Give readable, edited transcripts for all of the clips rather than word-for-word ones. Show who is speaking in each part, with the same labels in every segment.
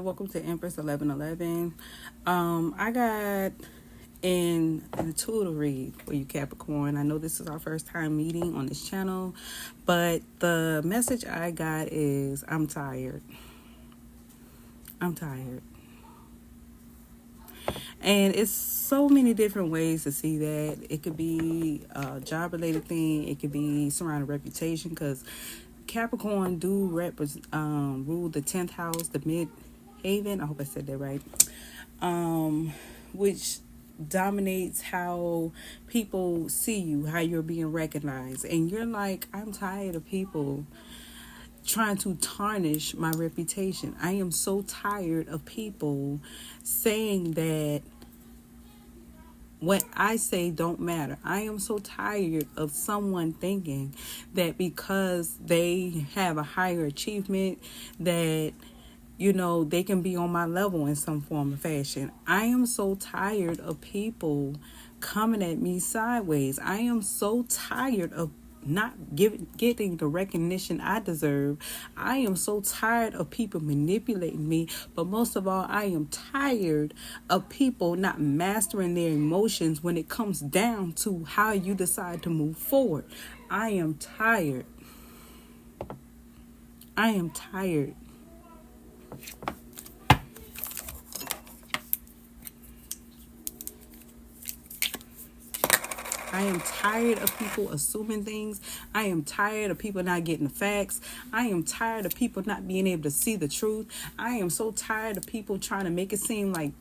Speaker 1: Welcome to Empress 1111. I got an intuitive read for you, Capricorn. I know this is our first time meeting on this channel, but the message I got is I'm tired. I'm tired. And it's so many different ways to see that. It could be a job related thing, it could be surrounding reputation, because Capricorn do rule the 10th house, the midhaven. I hope I said that right. Which dominates how people see you, how you're being recognized. And you're like, I'm tired of people trying to tarnish my reputation. I am so tired of people saying that what I say don't matter. I am so tired of someone thinking that because they have a higher achievement that they can be on my level in some form or fashion. I am so tired of people coming at me sideways. I am so tired of not getting the recognition I deserve. I am so tired of people manipulating me, but most of all, I am tired of people not mastering their emotions when it comes down to how you decide to move forward. I am tired. I am tired. I am tired of people assuming things. I am tired of people not getting the facts. I am tired of people not being able to see the truth. I am so tired of people trying to make it seem like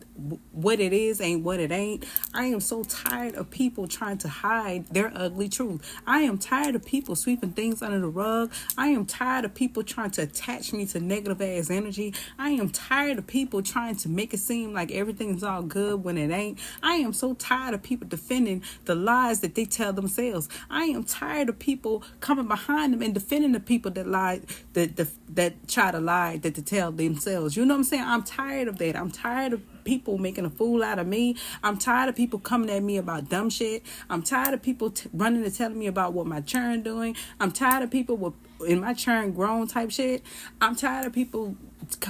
Speaker 1: what it is ain't what it ain't. I am so tired of people trying to hide their ugly truth. I am tired of people sweeping things under the rug. I am tired of people trying to attach me to negative ass energy. I am tired of people trying to make it seem like everything's all good when it ain't. I am so tired of people defending the lies that they tell themselves. I am tired of people coming behind them and defending the people that lie, that try to lie, that to tell themselves. You know what I'm saying? I'm tired of that. I'm tired of people making a fool out of me. I'm tired of people coming at me about dumb shit. I'm tired of people running and telling me about what my churn doing. I'm tired of people in my churn grown type shit. I'm tired of people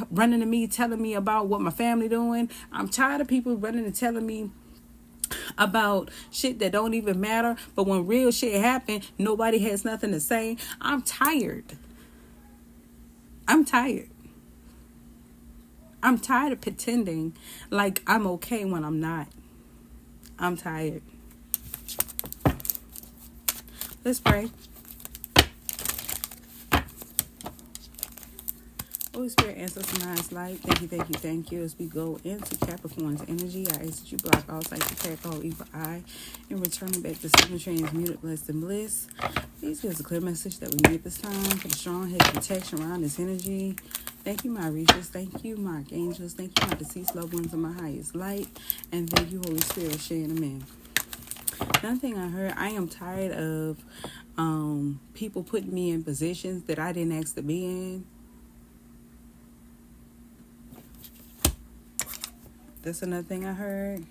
Speaker 1: running to me telling me about what my family doing. I'm tired of people running and telling me about shit that don't even matter, but when real shit happen, nobody has nothing to say. I'm tired. I'm tired. I'm tired of pretending like I'm okay when I'm not. I'm tired. Let's pray. Holy Spirit, ancestors, minds, light. Thank you, thank you, thank you. As we go into Capricorn's energy, I ask that you block all sight, attack, all evil eye, and return it back to seven transmuted, blessed, and bliss. Please give us a clear message that we need this time for the strong head protection around this energy. Thank you, my reachers. Thank you, my archangels. Thank you, my deceased loved ones of my highest light. And thank you, Holy Spirit, for sharing them in. Another thing I heard, I am tired of people putting me in positions that I didn't ask to be in. That's another thing I heard.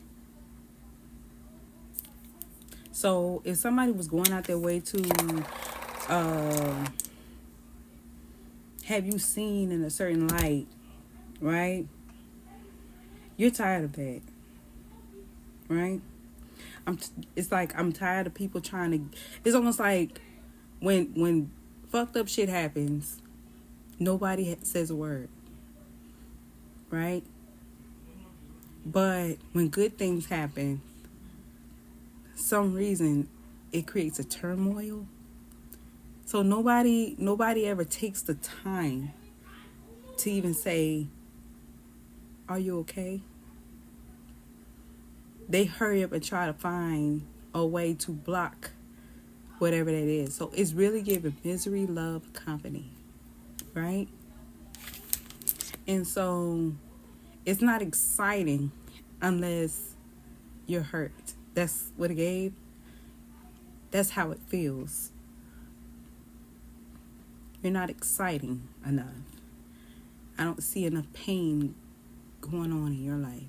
Speaker 1: So if somebody was going out their way to have you seen in a certain light, right? You're tired of that, right? It's like I'm tired of people trying to. It's almost like when fucked up shit happens, nobody says a word, right? But when good things happen, some reason it creates a turmoil. So nobody ever takes the time to even say, are you okay? They hurry up and try to find a way to block whatever that is. So it's really giving misery, love, company, right? And so it's not exciting unless you're hurt. That's what it gave. That's how it feels. You're not exciting enough. I don't see enough pain going on in your life.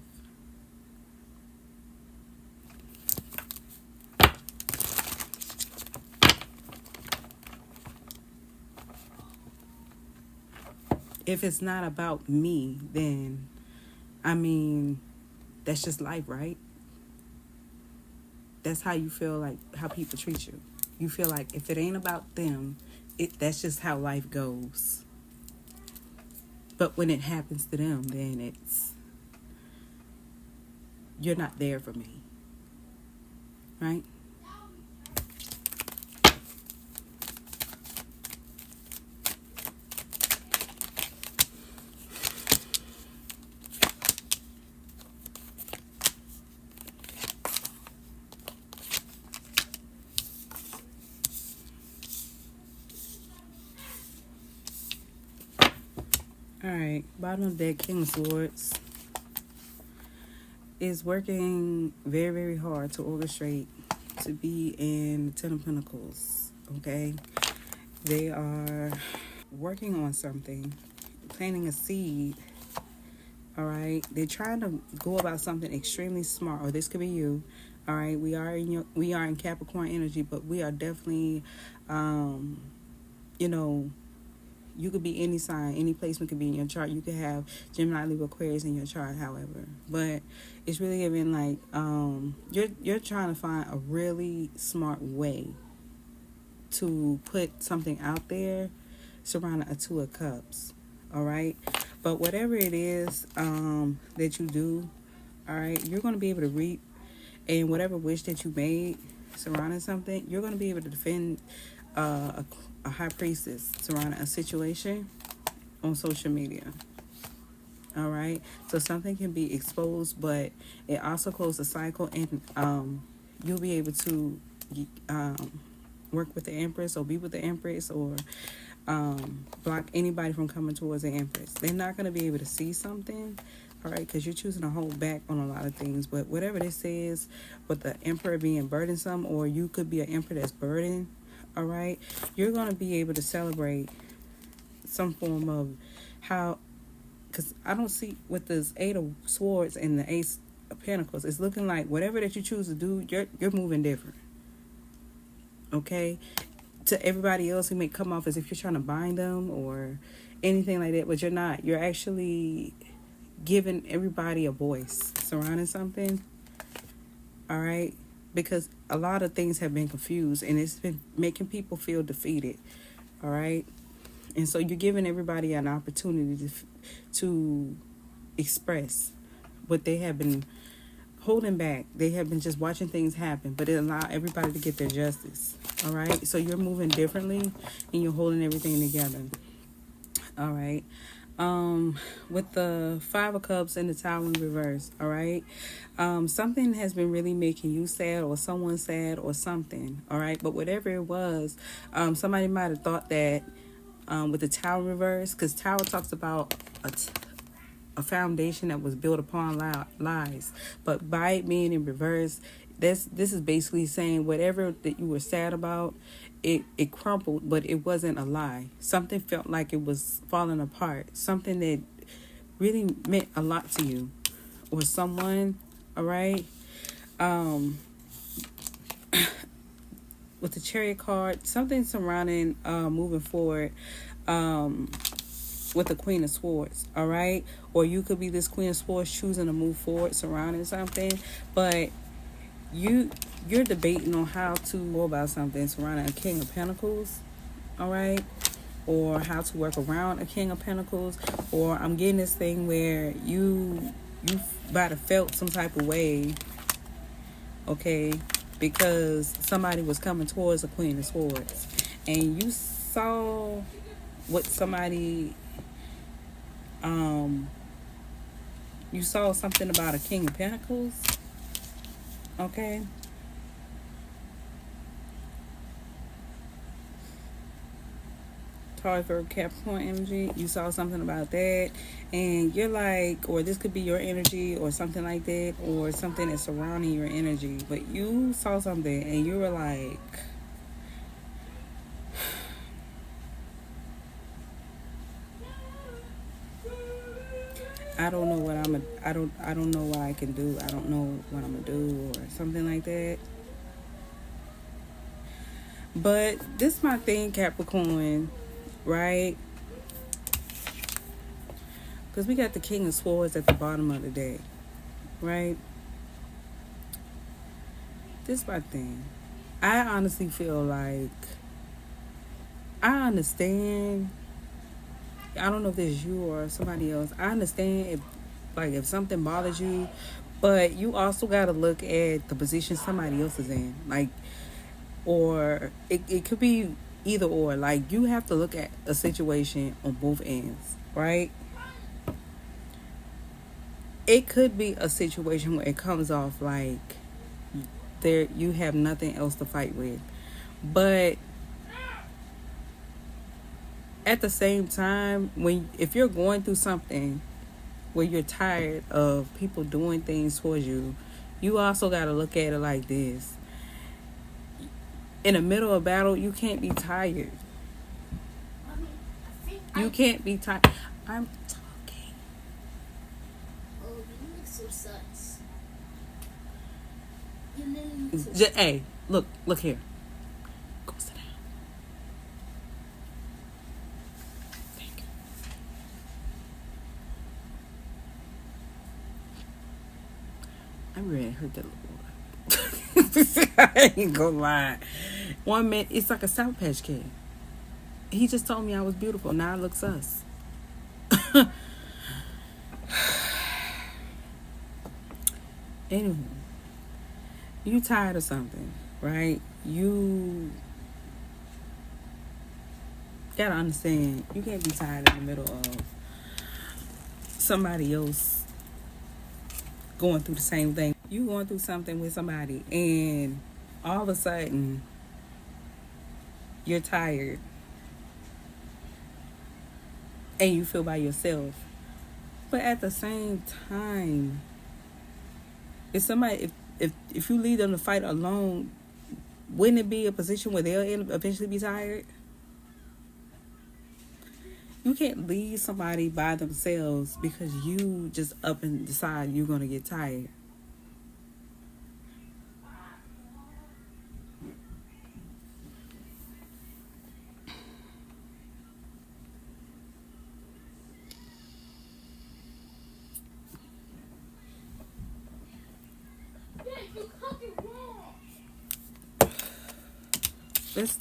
Speaker 1: if it's not about me, then I mean, that's just life, right? That's how you feel like how people treat you. You feel like if it ain't about them, that's just how life goes. But when it happens to them, then it's you're not there for me, right? All right, bottom of the deck, King of Swords is working very, very hard to orchestrate to be in the Ten of Pentacles. Okay, they are working on something, planting a seed. All right, they're trying to go about something extremely smart. Or this could be you. All right, we are in Capricorn energy, but we are definitely, you know, you could be any sign, any placement could be in your chart. You could have Gemini, Libra, Aquarius in your chart, however. But it's really giving like you're trying to find a really smart way to put something out there surrounding a Two of Cups. All right. But whatever it is that you do, all right, you're going to be able to reap. And whatever wish that you made surrounding something, you're going to be able to defend a high priestess surrounding a situation on social media. All right. So something can be exposed, but it also closes a cycle, and you'll be able to work with the Empress or be with the Empress or block anybody from coming towards the Empress. They're not going to be able to see something, all right, because you're choosing to hold back on a lot of things. But whatever this is, with the Emperor being burdensome, or you could be an Emperor that's burdened, all right, you're going to be able to celebrate some form of how, because I don't see with this Eight of Swords and the Ace of Pentacles, it's looking like whatever that you choose to do, you're moving different. Okay, to everybody else, who may come off as if you're trying to bind them or anything like that, but you're not. You're actually giving everybody a voice surrounding something. All right, because a lot of things have been confused, and it's been making people feel defeated. All right, and so you're giving everybody an opportunity to express what they have been holding back. They have been just watching things happen, but it allowed everybody to get their justice. All right, so you're moving differently and you're holding everything together. All right, with the Five of Cups and the Tower in reverse. All right, something has been really making you sad, or someone sad, or something. All right, but whatever it was, somebody might have thought that with the Tower in reverse, because Tower talks about a foundation that was built upon lies, but by it being in reverse, this is basically saying whatever that you were sad about, it crumpled, but it wasn't a lie. Something felt like it was falling apart, something that really meant a lot to you or someone. All right, with the Chariot card, something surrounding moving forward with the Queen of Swords. All right, or you could be this Queen of Swords choosing to move forward surrounding something, but you're debating on how to go about something surrounding a King of Pentacles. All right, or how to work around a King of Pentacles, or I'm getting this thing where you might have felt some type of way, okay, because somebody was coming towards a Queen of Swords, and you saw what somebody you saw something about a King of Pentacles. Okay, Taurus, Virgo, Capricorn energy. You saw something about that, and you're like, or this could be your energy, or something like that, or something that's surrounding your energy. But you saw something, and you were like, I don't know what I don't know what I can do. I don't know what I'm gonna do, or something like that. But this my thing, Capricorn, right? Because we got the King of Swords at the bottom of the deck, right? This is my thing. I honestly feel like I understand. I don't know if it's you or somebody else. I understand if something bothers you, but you also got to look at the position somebody else is in. Like, or it could be either or. Like, you have to look at a situation on both ends, right? It could be a situation where it comes off like there you have nothing else to fight with, but at the same time, if you're going through something where you're tired of people doing things towards you, you also got to look at it like this. In the middle of battle, you can't be tired. You can't be tired. I'm talking.
Speaker 2: Oh, you look so sus.
Speaker 1: Hey, look here. Go sit down. Thank you. I'm ready to hurt that little boy. I ain't gonna lie. One minute, it's like a Sour Patch Kid. He just told me I was beautiful. Now I look sus. Anyway, you tired of something, right? You gotta understand, you can't be tired in the middle of somebody else going through the same thing. You going through something with somebody, and all of a sudden, you're tired, and you feel by yourself. But at the same time, if you leave them to fight alone, wouldn't it be a position where they'll eventually be tired? You can't leave somebody by themselves because you just up and decide you're going to get tired.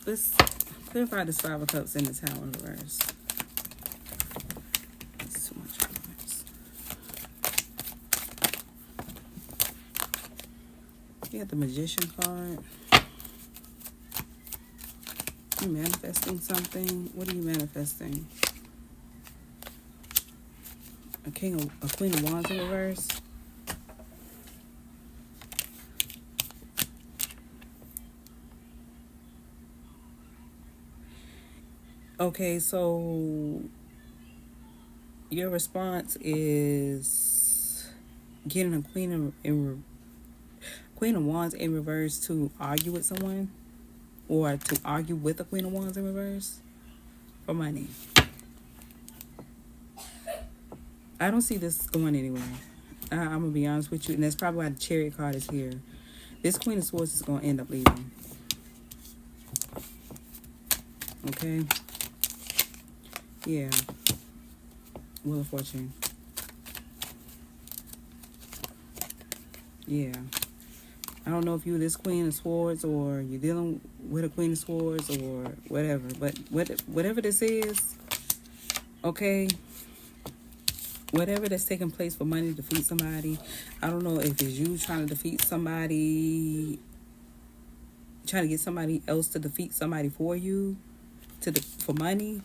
Speaker 1: Let's clarify this Five of Cups in the Tower in reverse. That's too much cards. You got the Magician card. You manifesting something? What are you manifesting? A Queen of Wands in reverse. Okay, so your response is getting a Queen of Wands in reverse to argue with someone, or to argue with a Queen of Wands in reverse for money. I don't see this going anywhere. I'm gonna be honest with you, and that's probably why the Chariot card is here. This Queen of Swords is gonna end up leaving. Okay. Yeah. Wheel of Fortune. Yeah. I don't know if you're this Queen of Swords or you're dealing with a Queen of Swords or whatever. But whatever this is, okay, whatever that's taking place for money to defeat somebody, I don't know if it's you trying to defeat somebody, trying to get somebody else to defeat somebody for you, for money,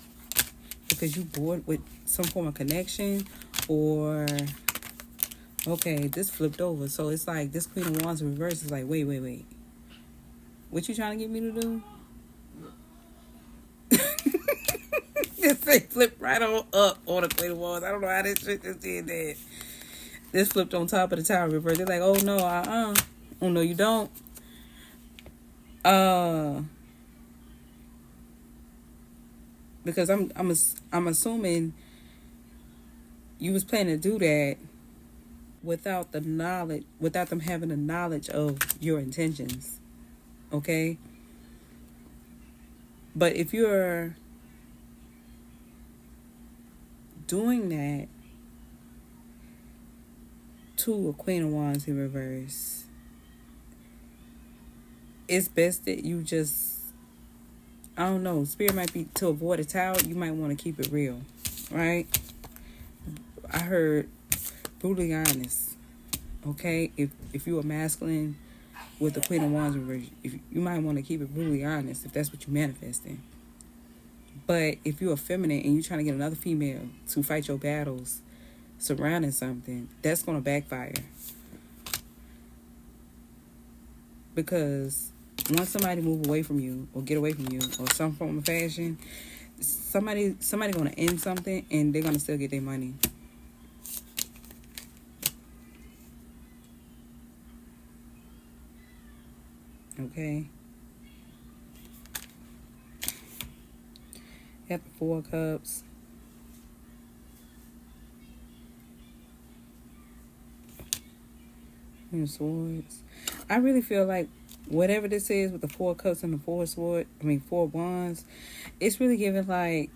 Speaker 1: because you bored with some form of connection, or okay, this flipped over. So it's like this Queen of Wands in reverse is like, wait. What you trying to get me to do? This thing flipped right on up on the Queen of Wands. I don't know how this shit just did that. This flipped on top of the Tower reverse. They're like, oh no, oh no, you don't. Because I'm assuming you was planning to do that without them having the knowledge of your intentions. Okay? But if you're doing that to a Queen of Wands in reverse, it's best that you just, I don't know, Spirit might be to avoid a tower, you might want to keep it real, right? I heard brutally honest, okay? If you're a masculine with the Queen of Wands in reverse, if you might want to keep it brutally honest if that's what you're manifesting. But if you're a feminine and you're trying to get another female to fight your battles surrounding something, that's going to backfire. Because once somebody move away from you or get away from you or some form of fashion, somebody going to end something and they're going to still get their money. Okay? Got the Four of Cups. Queen of Swords. I really feel like whatever this is with the Four of Cups and the Four of Wands, it's really giving like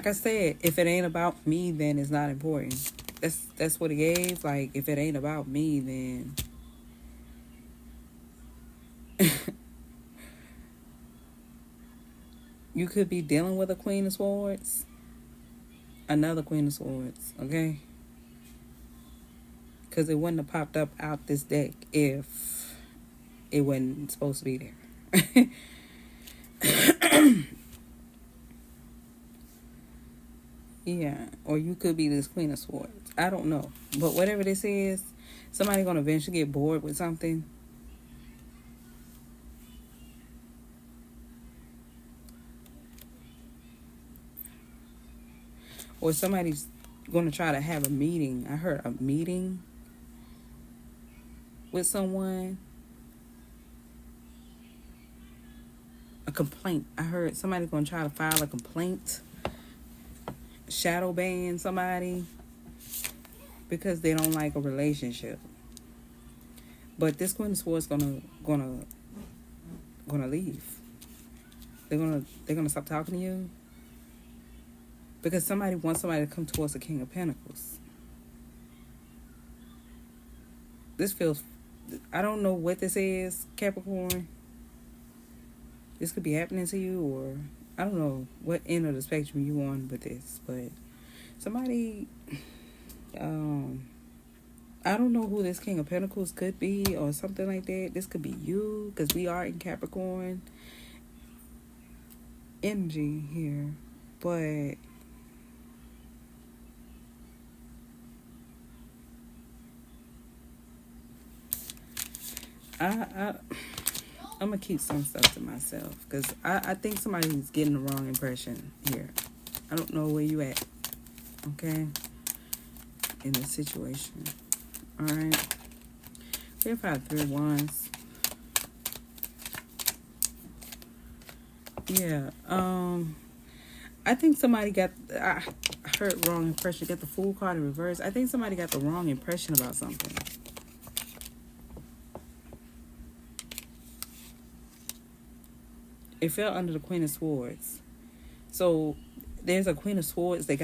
Speaker 1: I said, if it ain't about me, then it's not important. That's what it gave. Like, if it ain't about me, then you could be dealing with a Queen of Swords, another Queen of Swords, okay? Because it wouldn't have popped up out this deck if it wasn't supposed to be there. Yeah, or you could be this Queen of Swords. I don't know. But whatever this is, somebody's going to eventually get bored with something. Or somebody's going to try to have a meeting. I heard a meeting with someone. A complaint. I heard somebody's going to try to file a complaint. Shadow ban somebody because they don't like a relationship. But this Queen of Swords gonna leave. They're gonna stop talking to you because somebody wants somebody to come towards the King of Pentacles. This feels, I don't know what this is, Capricorn. This could be happening to you, or I don't know what end of the spectrum you on with this, but somebody, I don't know who this King of Pentacles could be or something like that. This could be you because we are in Capricorn energy here, but I'm gonna keep some stuff to myself because I think somebody's getting the wrong impression here. I don't know where you at, okay, in this situation. All right, we've had 3 of Wands. Yeah, I think somebody got, I heard wrong impression. Got the Fool card in reverse. I think somebody got the wrong impression about something. It fell under the Queen of Swords. So there's a Queen of Swords that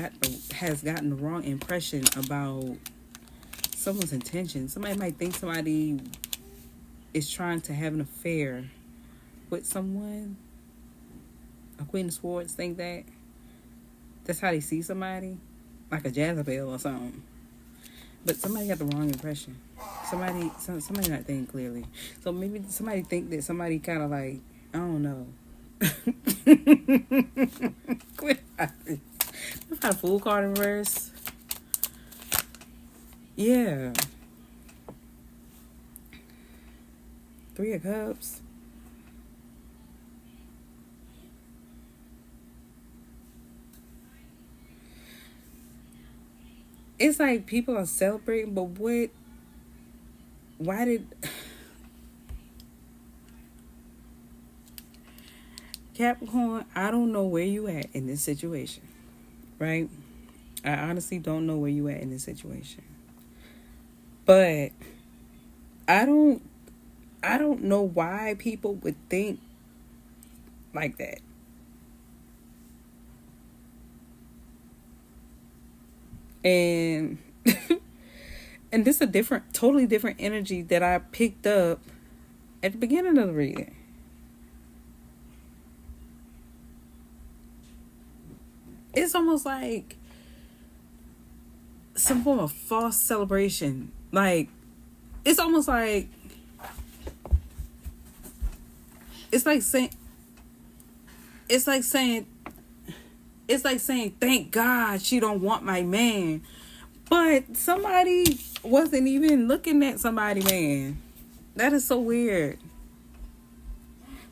Speaker 1: has gotten the wrong impression about someone's intention. Somebody might think somebody is trying to have an affair with someone. A Queen of Swords think that. That's how they see somebody. Like a Jezebel or something. But somebody got the wrong impression. Somebody not thinking clearly. So maybe somebody think that somebody kind of like, I don't know. Quit. I've had a Fool card in reverse. Yeah. 3 of Cups. It's like people are celebrating, but what? Why did Capricorn? I don't know where you at in this situation, right? I honestly don't know where you at in this situation, but I don't know why people would think like that. And And this is a different, totally different energy that I picked up at the beginning of the reading. It's almost like some form of false celebration. Like, it's almost like, it's like saying, it's like saying, thank God she don't want my man. But somebody wasn't even looking at somebody, man. That is so weird.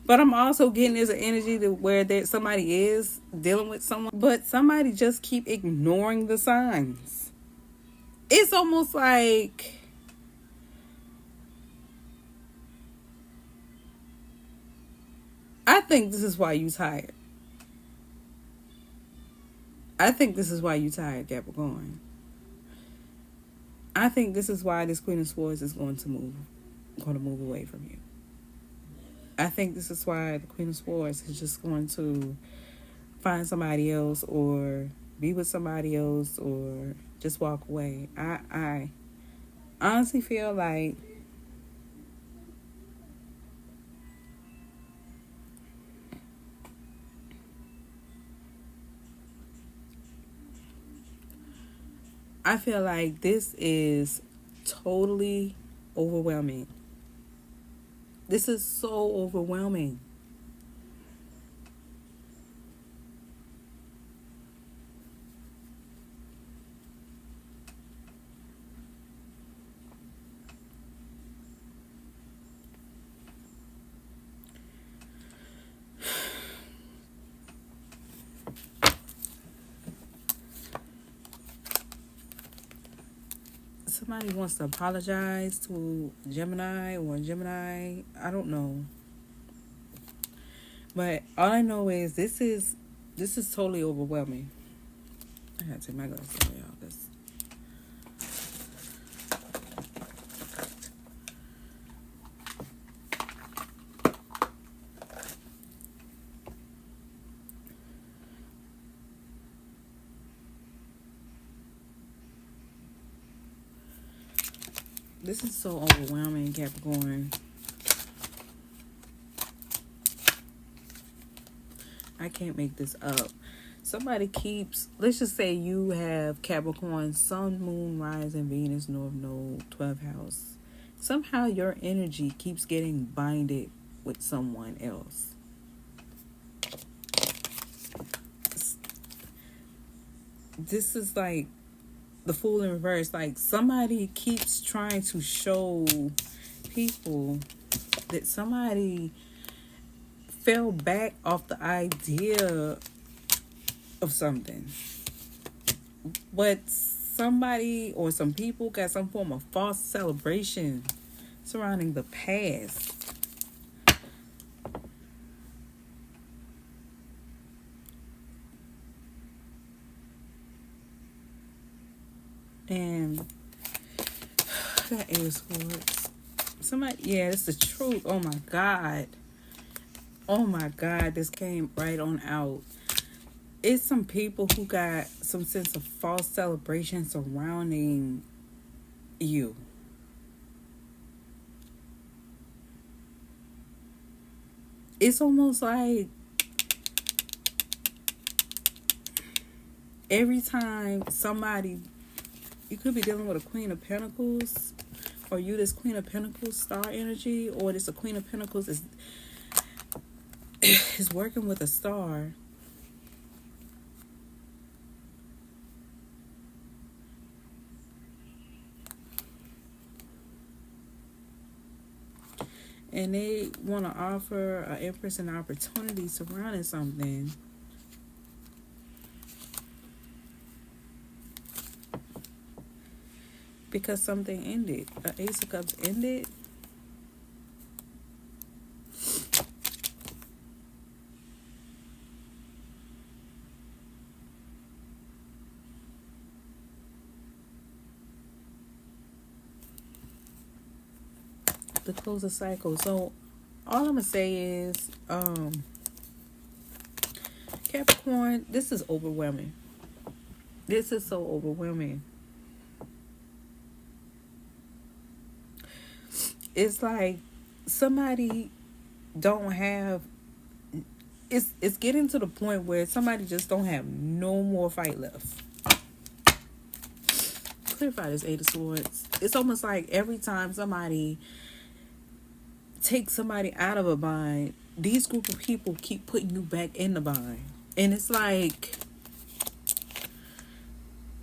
Speaker 1: But I'm also getting there's an energy to where that somebody is dealing with someone, but somebody just keep ignoring the signs. It's almost like I think this is why you tired. I think this is why you tired, Capricorn. I think this is why this Queen of Swords is going to move away from you. I think this is why the Queen of Swords is just going to find somebody else or be with somebody else or just walk away. I honestly feel like this is totally overwhelming. This is so overwhelming. Somebody wants to apologize to Gemini or Gemini. I don't know. But all I know is this is totally overwhelming. I had to take my glasses off, y'all. This is so overwhelming, Capricorn. I can't make this up. Somebody keeps, let's just say you have Capricorn, Sun, Moon, Rising, Venus, North Node, 12th house. Somehow your energy keeps getting binded with someone else. This is like the Fool in reverse. Like somebody keeps trying to show people that somebody fell back off the idea of something, but somebody or some people got some form of false celebration surrounding the past. And that is Swords. Somebody, yeah, it's the truth. Oh my God. Oh my God, this came right on out. It's some people who got some sense of false celebration surrounding you. It's almost like every time somebody, you could be dealing with a Queen of Pentacles, or you this Queen of Pentacles star energy, or this a Queen of Pentacles is working with a star. And they want to offer an Empress an opportunity surrounding something. Because something ended. An Ace of Cups ended. To close the cycle. So all I'm gonna say is Capricorn, this is overwhelming. This is so overwhelming. it's like somebody don't have. It's getting to the point where somebody just don't have no more fight left. Clarify this Eight of Swords. It's almost like every time somebody takes somebody out of a bind, these group of people keep putting you back in the bind. And it's like,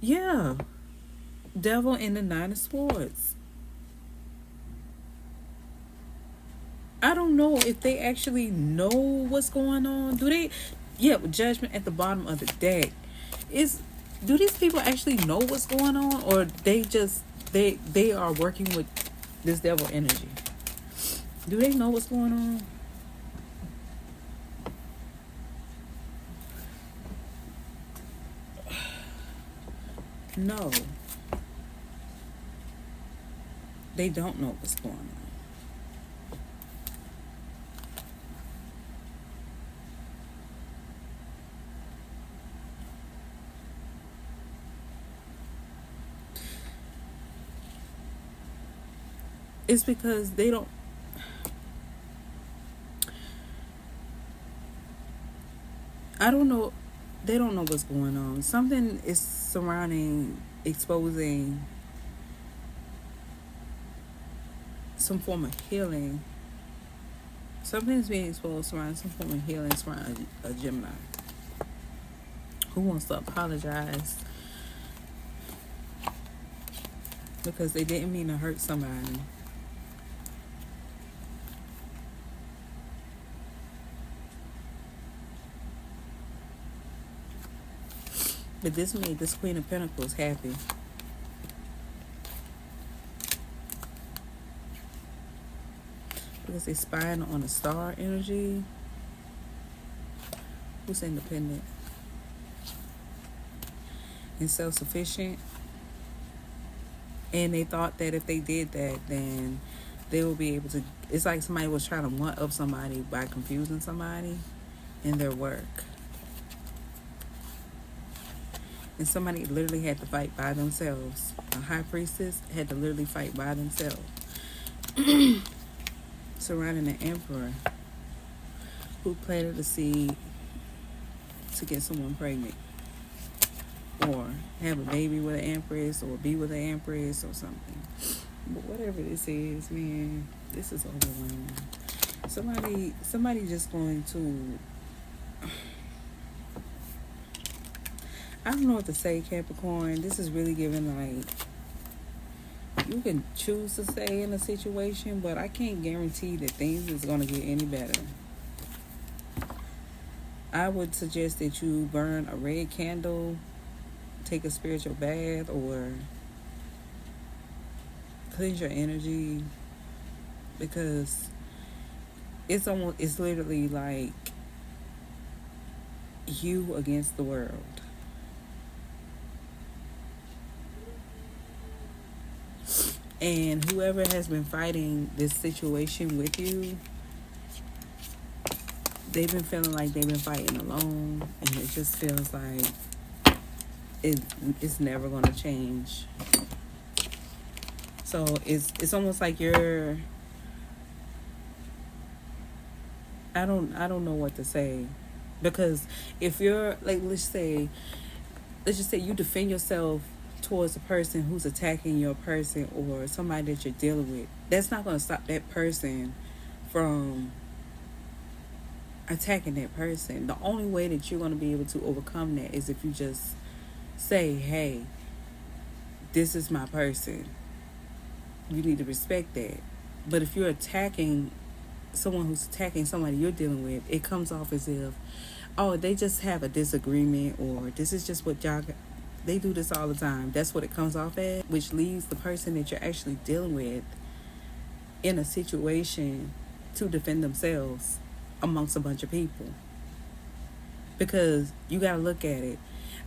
Speaker 1: yeah, Devil and the Nine of Swords. I don't know if they actually know what's going on. Do they? Yeah, with Judgment at the bottom of the deck. Do these people actually know what's going on, or they are working with this devil energy? Do they know what's going on? No. They don't know what's going on. It's because they don't. I don't know. They don't know what's going on. Something is surrounding, exposing some form of healing. Something's being exposed surrounding some form of healing surrounding a Gemini who wants to apologize because they didn't mean to hurt somebody. But this made this Queen of Pentacles happy. Because they're spying on a star energy. Who's independent and self-sufficient. And they thought that if they did that, then they will be able to. It's like somebody was trying to one-up somebody by confusing somebody in their work. And somebody literally had to fight by themselves. A high priestess had to literally fight by themselves. Surrounding the emperor who planted a seed to get someone pregnant. Or have a baby with an empress, or be with an empress or something. But whatever this is, man, this is overwhelming. Somebody just going to... I don't know what to say, Capricorn. This is really giving like, you can choose to stay in a situation, but I can't guarantee that things is going to get any better. I would suggest that you burn a red candle, take a spiritual bath, or cleanse your energy, because it's literally like you against the world. And whoever has been fighting this situation with you, they've been feeling like they've been fighting alone, and it just feels like it's never going to change. So it's almost like you're... I don't know what to say, because if you're like, let's just say you defend yourself towards a person who's attacking your person, or somebody that you're dealing with, that's not going to stop that person from attacking that person. The only way that you're going to be able to overcome that is if you just say, hey, this is my person. You need to respect that. But if you're attacking someone who's attacking somebody you're dealing with, it comes off as if, oh, they just have a disagreement, or this is just what y'all... They do this all the time. That's what it comes off as, which leaves the person that you're actually dealing with in a situation to defend themselves amongst a bunch of people. Because you got to look at it.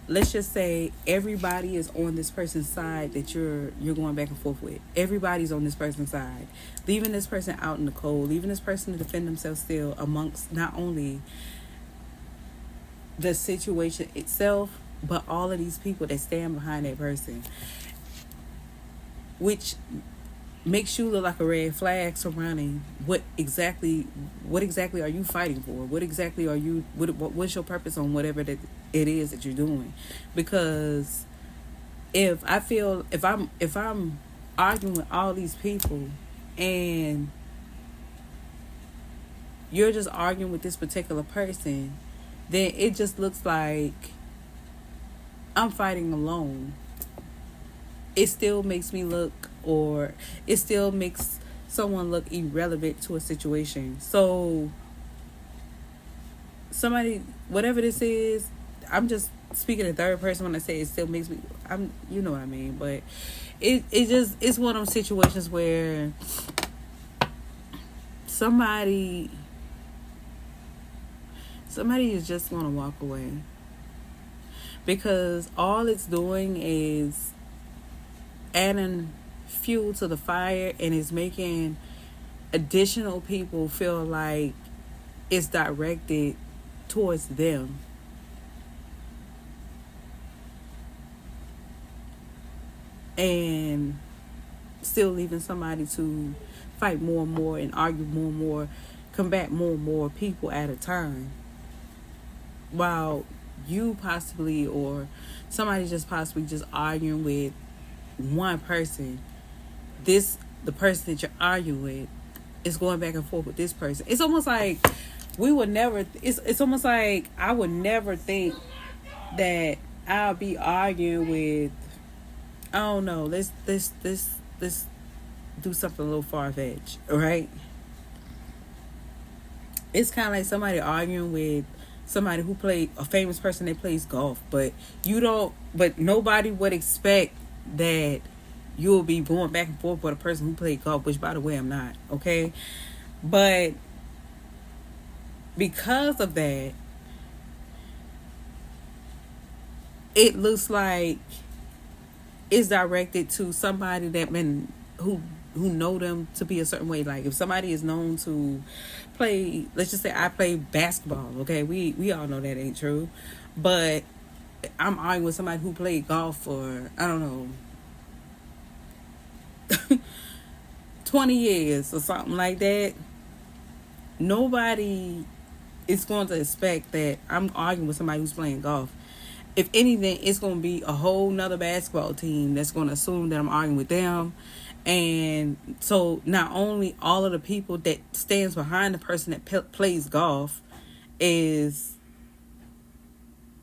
Speaker 1: Let's just say everybody is on this person's side that you're going back and forth with. Everybody's on this person's side. Leaving this person out in the cold. Leaving this person to defend themselves still amongst not only the situation itself, but all of these people that stand behind that person. Which makes you look like a red flag surrounding what exactly are you fighting for? What exactly are you what's your purpose on whatever that it is that you're doing? Because if I'm arguing with all these people and you're just arguing with this particular person, then it just looks like I'm fighting alone. It still makes me look, or it still makes someone look irrelevant to a situation. So somebody, whatever this is, I'm just speaking in third person when I say it still makes me, you know what I mean. But it's one of those situations where somebody is just gonna walk away, because all it's doing is adding fuel to the fire, and it's making additional people feel like it's directed towards them. And still leaving somebody to fight more and more and argue more and more, combat more and more people at a time, while you possibly, or somebody just possibly just arguing with one person. The person that you're arguing with is going back and forth with this person. It's almost like we would never, it's almost like I would never think that I'll be arguing with, I don't know, let's do something a little far-fetched, right? It's kind of like somebody arguing with somebody who played, a famous person that plays golf, but nobody would expect that you'll be going back and forth with a person who played golf, which, by the way, I'm not, okay? But because of that, it looks like it's directed to somebody who know them to be a certain way. Like, if somebody is known to play, let's just say I play basketball, okay? We all know that ain't true. But I'm arguing with somebody who played golf for, I don't know, 20 years or something like that. Nobody is going to expect that I'm arguing with somebody who's playing golf. If anything, it's going to be a whole nother basketball team that's going to assume that I'm arguing with them. And so not only all of the people that stands behind the person that plays golf is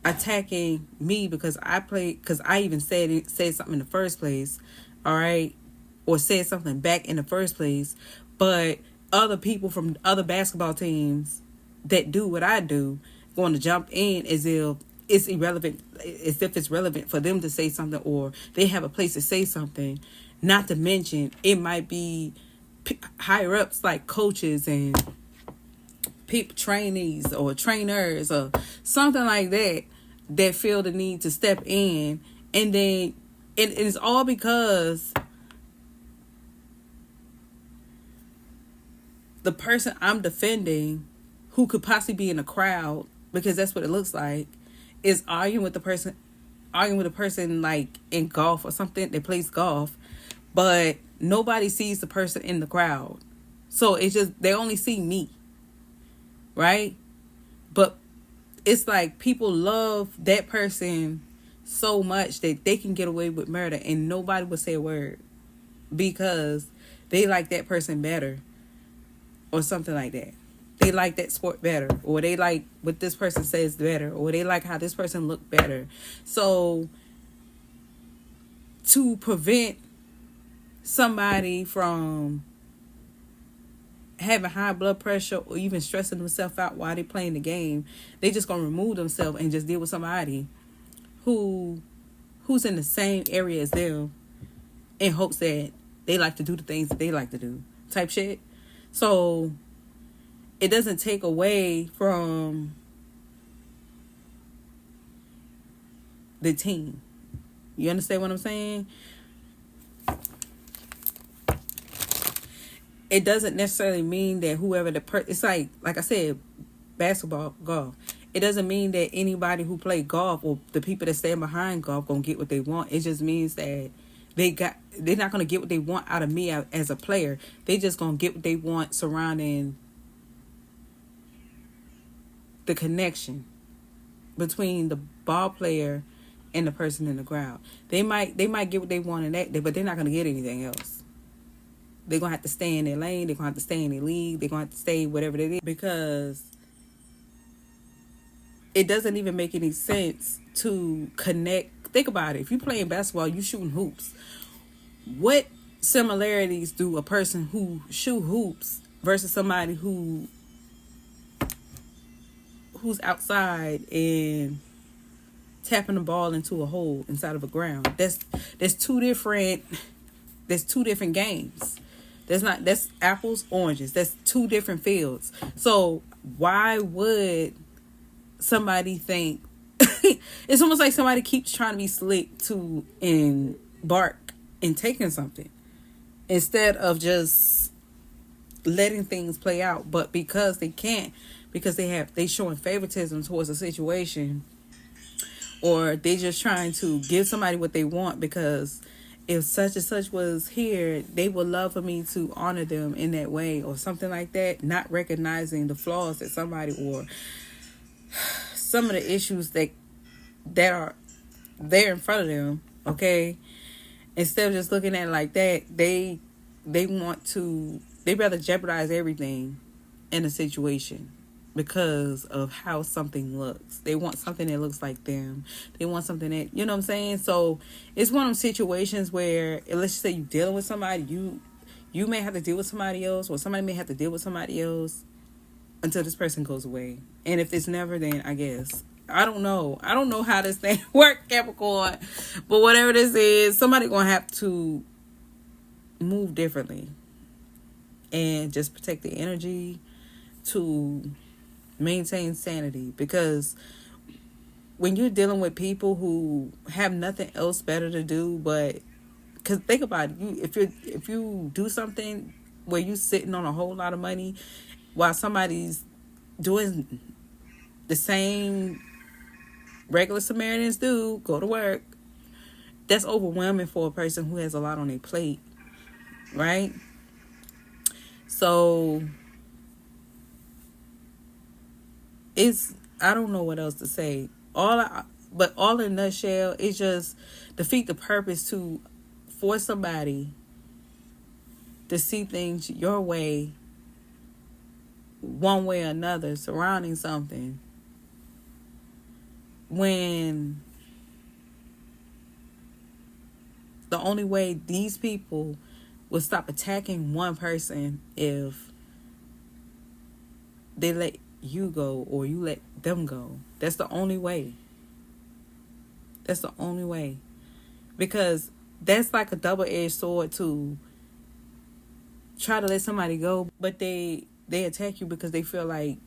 Speaker 1: attacking me because I even said something in the first place, all right, or said something back in the first place. But other people from other basketball teams that do what I do going to jump in as if it's irrelevant, as if it's relevant for them to say something, or they have a place to say something. Not to mention, it might be higher ups like coaches and people, trainees or trainers or something like that, that feel the need to step in. And then it's all because the person I'm defending, who could possibly be in a crowd, because that's what it looks like, is arguing with the person like in golf or something that plays golf, but nobody sees the person in the crowd. So it's just, they only see me, right? But it's like people love that person so much that they can get away with murder and nobody would say a word because they like that person better or something like that. They like that sport better, or they like what this person says better, or they like how this person look better. So to prevent somebody from having high blood pressure or even stressing themselves out while they playing the game, they just gonna remove themselves and just deal with somebody who's in the same area as them in hopes that they like to do the things that they like to do, type shit. So it doesn't take away from the team. You understand what I'm saying? It doesn't necessarily mean that whoever it's like I said, basketball, golf. It doesn't mean that anybody who play golf or the people that stand behind golf gonna get what they want. It just means that they're not gonna get what they want out of me as a player. They just gonna get what they want surrounding the connection between the ball player and the person in the crowd. They might get what they want in that, but they're not gonna get anything else. They're gonna have to stay in their lane. They're gonna have to stay in their league. They're gonna have to stay whatever it is, because it doesn't even make any sense to connect. Think about it. If you're playing basketball, you shooting hoops. What similarities do a person who shoot hoops versus somebody who's outside and tapping the ball into a hole inside of a ground? That's two different games. That's apples, oranges. That's two different fields. So why would somebody think it's almost like somebody keeps trying to be slick to embark in taking something instead of just letting things play out? But because they can't, because they showing favoritism towards a situation, or they just trying to give somebody what they want, because if such and such was here, they would love for me to honor them in that way, or something like that, not recognizing the flaws that somebody, or some of the issues that are there in front of them, okay? Instead of just looking at it like that, they rather jeopardize everything in a situation because of how something looks. They want something that looks like them. They want something that, you know what I'm saying? So it's one of those situations where, let's just say you're dealing with somebody, you may have to deal with somebody else, or somebody may have to deal with somebody else until this person goes away. And if it's never, then I guess, I don't know how this thing works, Capricorn, but whatever this is, somebody gonna have to move differently and just protect the energy to maintain sanity. Because when you're dealing with people who have nothing else better to do, but because think about it, if you do something where you sitting on a whole lot of money while somebody's doing the same regular Samaritans do, go to work, that's overwhelming for a person who has a lot on their plate, right? So I don't know what else to say. But all in a nutshell, it's just defeat the purpose to force somebody to see things your way, one way or another, surrounding something, when the only way these people will stop attacking one person if they let you go or you let them go. That's the only way. That's the only way. Because that's like a double-edged sword to try to let somebody go, but they attack you because they feel like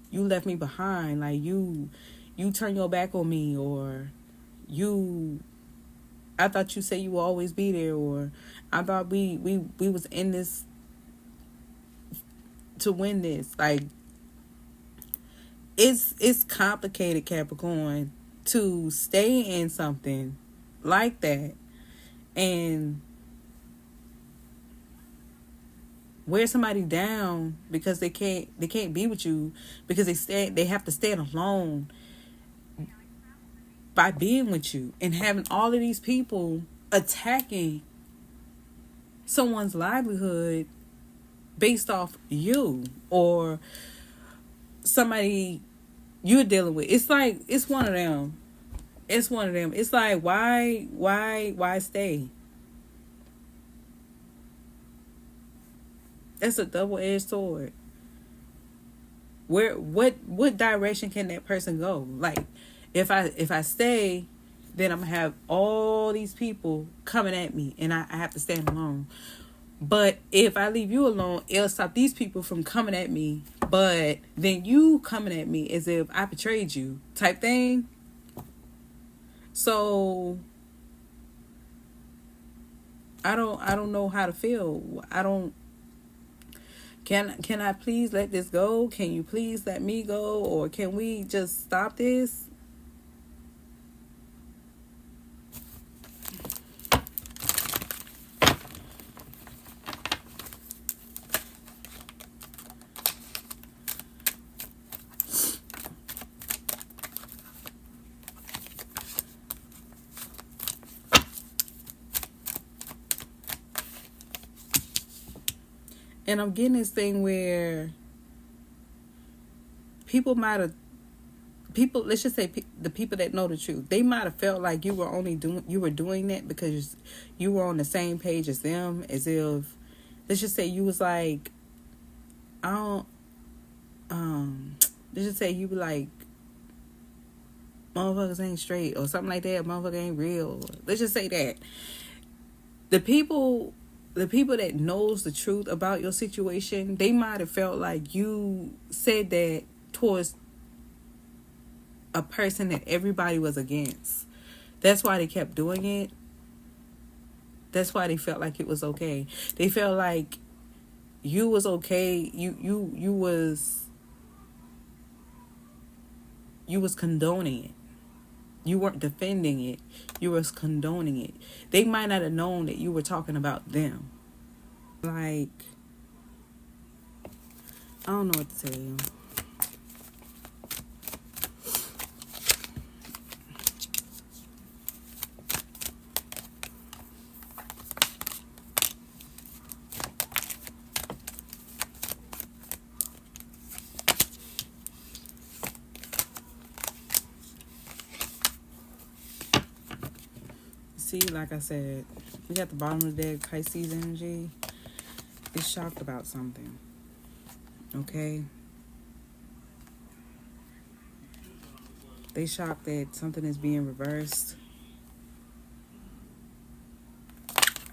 Speaker 1: you left me behind, like you turn your back on me, or I thought you said you would always be there, or I thought we was in this to win this. Like, it's complicated, Capricorn, to stay in something like that and wear somebody down because they can't be with you, because they have to stand alone by being with you, and having all of these people attacking someone's livelihood based off you or somebody you're dealing with. It's like, it's one of them. It's like, why stay? It's a double-edged sword. What direction can that person go? Like, if I stay, then I'm gonna have all these people coming at me, and I have to stand alone. But if I leave you alone, it'll stop these people from coming at me. But then you coming at me as if I betrayed you, type thing. So I don't know how to feel. Can I please let this go? Can you please let me go? Or can we just stop this? And I'm getting this thing where people might have, people, let's just say the people that know the truth, they might have felt like you were doing that because you were on the same page as them, as if, let's just say you was like, I don't, let's just say you were like, motherfuckers ain't straight or something like that, motherfucker ain't real. Let's just say that. The people that knows the truth about your situation, they might have felt like you said that towards a person that everybody was against. That's why they kept doing it. That's why they felt like it was okay. They felt like you was okay. You was condoning it. You weren't defending it. You was condoning it. They might not have known that you were talking about them. Like, I don't know what to tell you. See, like I said, we got the bottom of the deck, Pisces energy. It's shocked about something. Okay? They shocked that something is being reversed.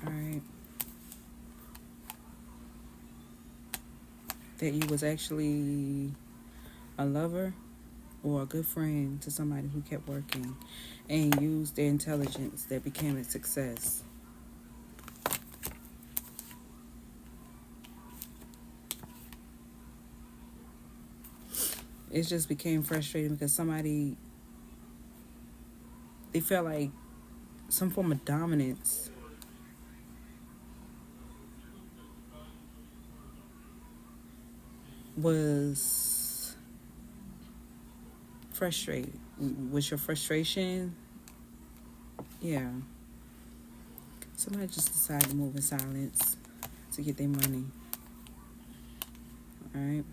Speaker 1: Alright. That you was actually a lover or a good friend to somebody who kept working and used their intelligence that became a success. It just became frustrating because they felt like some form of dominance was frustrated. Was your frustration? Yeah. Somebody just decided to move in silence to get their money. Alright.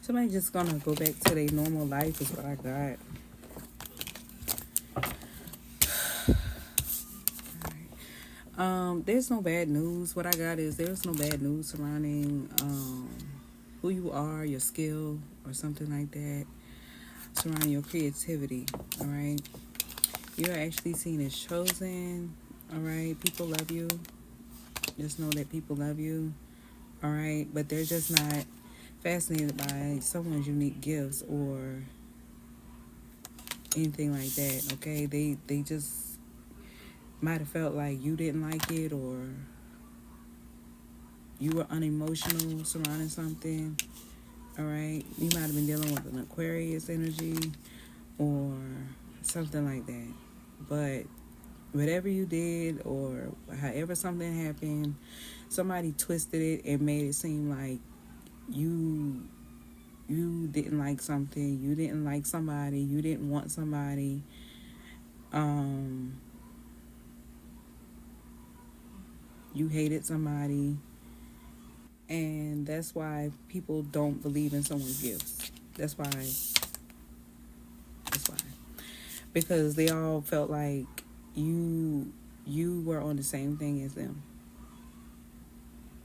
Speaker 1: Somebody just gonna go back to their normal life is what I got. There's no bad news. What I got is there's no bad news surrounding who you are, your skill, or something like that. Surrounding your creativity. Alright. You're actually seen as chosen. Alright. People love you. Just know that people love you. Alright. But they're just not fascinated by someone's unique gifts or anything like that. Okay. They just might have felt like you didn't like it or you were unemotional surrounding something. Alright. You might have been dealing with an Aquarius energy or something like that. But whatever you did or however something happened, somebody twisted it and made it seem like you didn't like something, you didn't like somebody, you didn't want somebody. You hated somebody, and that's why people don't believe in someone's gifts. That's why. Because they all felt like you were on the same thing as them.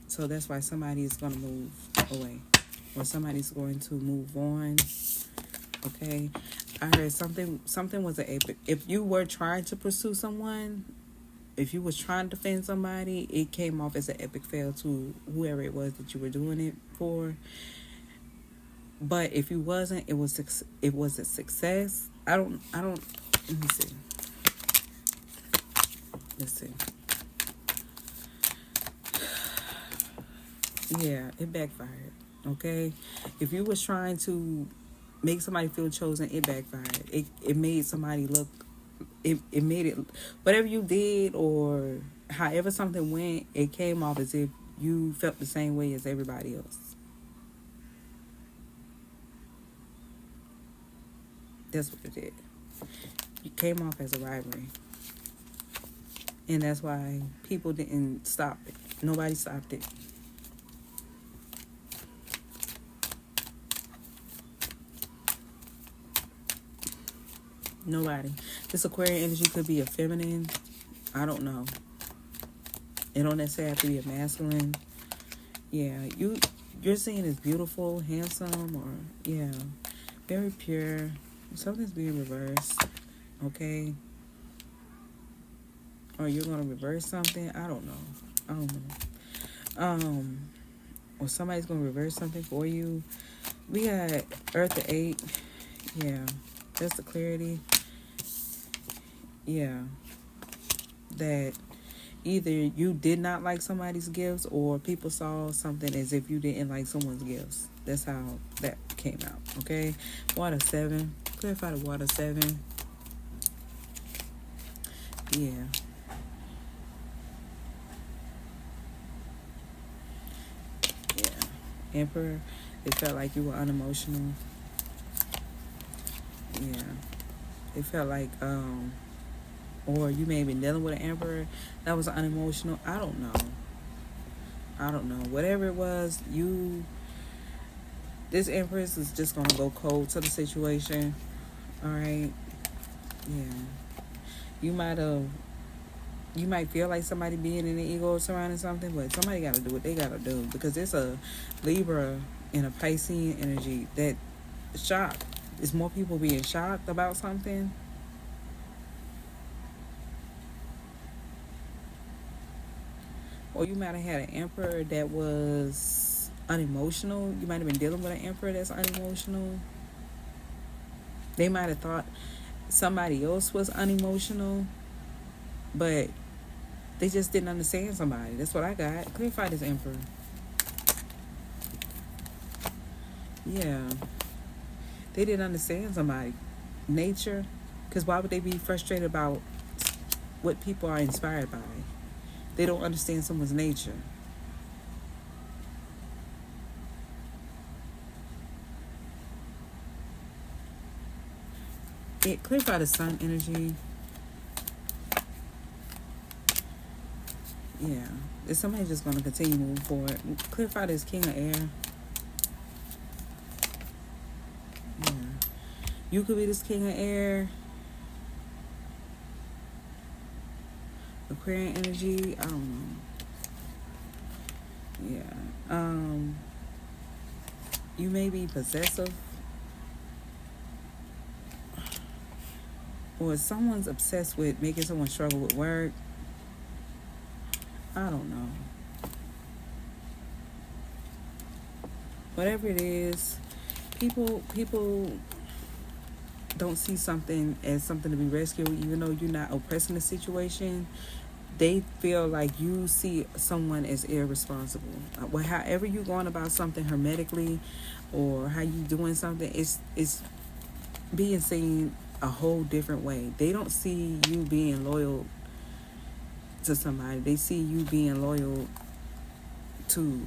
Speaker 1: So that's why somebody is going to move away, or somebody's going to move on. Okay, I heard something was an epic. If you were trying to pursue someone, if you was trying to defend somebody, it came off as an epic fail to whoever it was that you were doing it for. But if you wasn't, it was a success. I don't. Let me see. Let's see. Yeah, it backfired. Okay, if you was trying to make somebody feel chosen, it backfired. It made somebody look. It made it, whatever you did or however something went, it came off as if you felt the same way as everybody else. That's what it did. It came off as a rivalry. And that's why people didn't stop it. Nobody stopped it. Nobody. This Aquarian energy could be a feminine. I don't know. It don't necessarily have to be a masculine. Yeah, you're seeing as beautiful, handsome, or yeah, very pure. Something's being reversed. Okay. Or you're gonna reverse something. I don't know. Or somebody's gonna reverse something for you. We got Earth to 8. Yeah, that's the clarity. Yeah, that either you did not like somebody's gifts, or people saw something as if you didn't like someone's gifts. That's how that came out. Okay, water 7. Clarify the water 7. Yeah. Yeah. Emperor, it felt like you were unemotional. Yeah. It felt like, or you may have been dealing with an emperor that was unemotional. I don't know. Whatever it was, this empress is just gonna go cold to the situation. All right. Yeah. You might feel like somebody being in the ego surrounding something, but somebody got to do what they got to do, because it's a Libra and a Piscean energy that shocked. It's more people being shocked about something. Or you might have had an emperor that was unemotional. You might have been dealing with an emperor that's unemotional. They might have thought somebody else was unemotional, but they just didn't understand somebody. That's what I got. Clarify this emperor. Yeah. They didn't understand somebody. Nature. Because why would they be frustrated about what people are inspired by? They don't understand someone's nature. It clarify the sun energy. Yeah. Is somebody just going to continue moving forward? Clarify this king of air. Yeah. You could be this king of air. Aquarian energy. I don't know. Yeah. You may be possessive. Or someone's obsessed with making someone struggle with work. I don't know. Whatever it is, people don't see something as something to be rescued, even though you're not oppressing the situation. They feel like you see someone as irresponsible. Well, however you're going about something hermetically, or how you doing something, it's being seen a whole different way. They don't see you being loyal to somebody. They see you being loyal to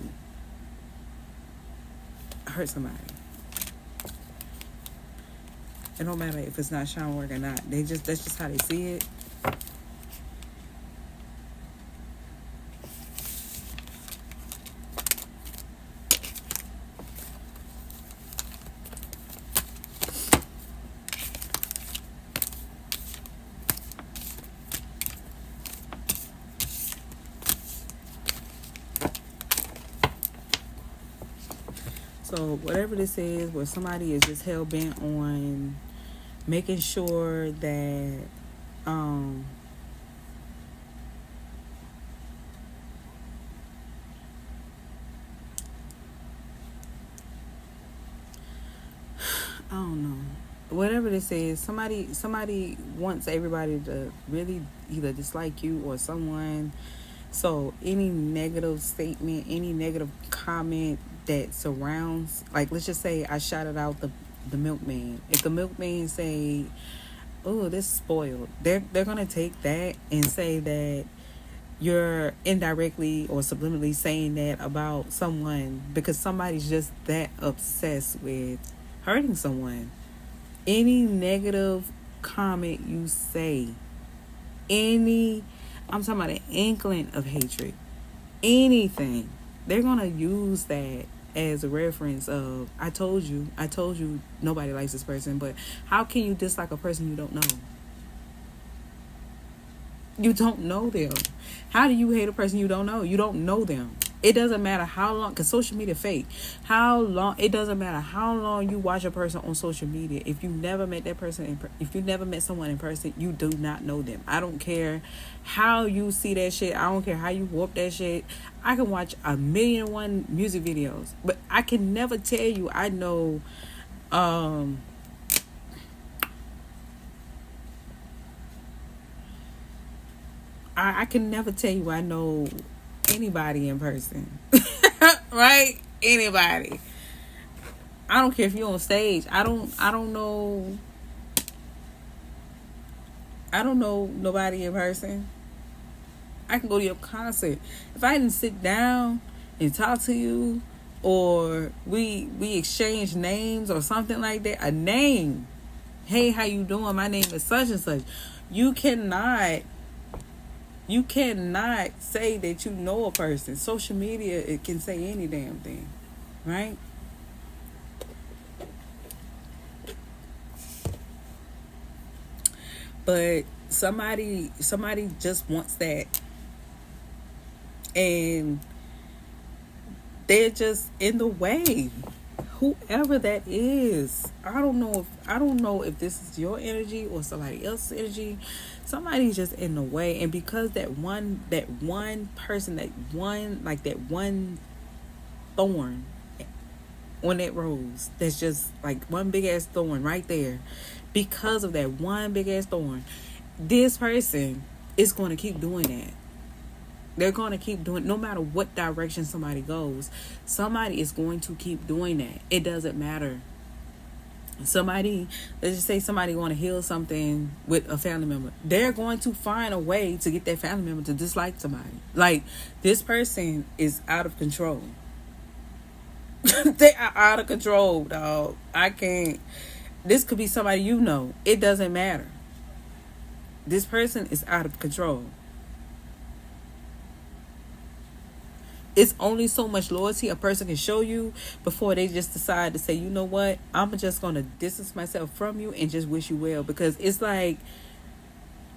Speaker 1: hurt somebody. It don't matter if it's not shadow work or not. That's just how they see it. So whatever this is, where somebody is just hell bent on making sure that I don't know. Whatever this is, somebody wants everybody to really either dislike you or someone. So any negative statement, any negative comment that surrounds, like, let's just say I shouted out the milkman. If the milkman say, "Oh, this is spoiled," they're gonna take that and say that you're indirectly or subliminally saying that about someone, because somebody's just that obsessed with hurting someone. Any negative comment you say, I'm talking about an inkling of hatred, anything, they're gonna use that as a reference of, I told you nobody likes this person. But how can you dislike a person you don't know? You don't know them. How do you hate a person you don't know? You don't know them. It doesn't matter how long, because social media fake. It doesn't matter how long you watch a person on social media. If you never met that person, if you never met someone in person, you do not know them. I don't care how you see that shit. I don't care how you warp that shit. I can watch 1,000,001 music videos, but I can never tell you I know, I can never tell you I know anybody in person. Right? Anybody. I don't care if you're on stage. I don't know nobody in person. I can go to your concert. If I didn't sit down and talk to you, or we exchange names or something like that, a name. Hey, how you doing? My name is such and such. You cannot say that you know a person. Social media, it can say any damn thing, right? But somebody just wants that, and they're just in the way. Whoever that is, I don't know if this is your energy or somebody else's energy. Somebody's just in the way, and because that one person, that one thorn on that rose, that's just like one big ass thorn right there. Because of that one big ass thorn, this person is going to keep doing that. They're going to keep doing, no matter what direction somebody goes, somebody is going to keep doing that. It doesn't matter. Let's just say somebody want to heal something with a family member. They're going to find a way to get that family member to dislike somebody. Like, this person is out of control. They are out of control, dog. I can't. This could be somebody you know. It doesn't matter. This person is out of control. It's only so much loyalty a person can show you before they just decide to say, you know what, I'm just going to distance myself from you and just wish you well. Because it's like,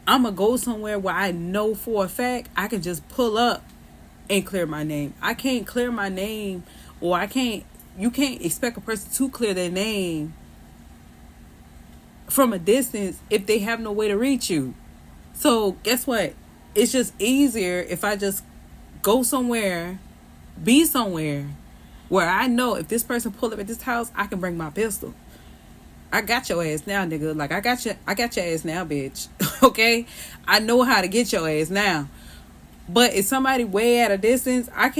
Speaker 1: I'm going to go somewhere where I know for a fact I can just pull up and clear my name. I can't clear my name, or you can't expect a person to clear their name from a distance if they have no way to reach you. So guess what? It's just easier if I just go somewhere, be somewhere where I know if this person pull up at this house, I can bring my pistol. I got your ass now, nigga. Like, I got your ass now, bitch. Okay? I know how to get your ass now. But if somebody way at a distance, I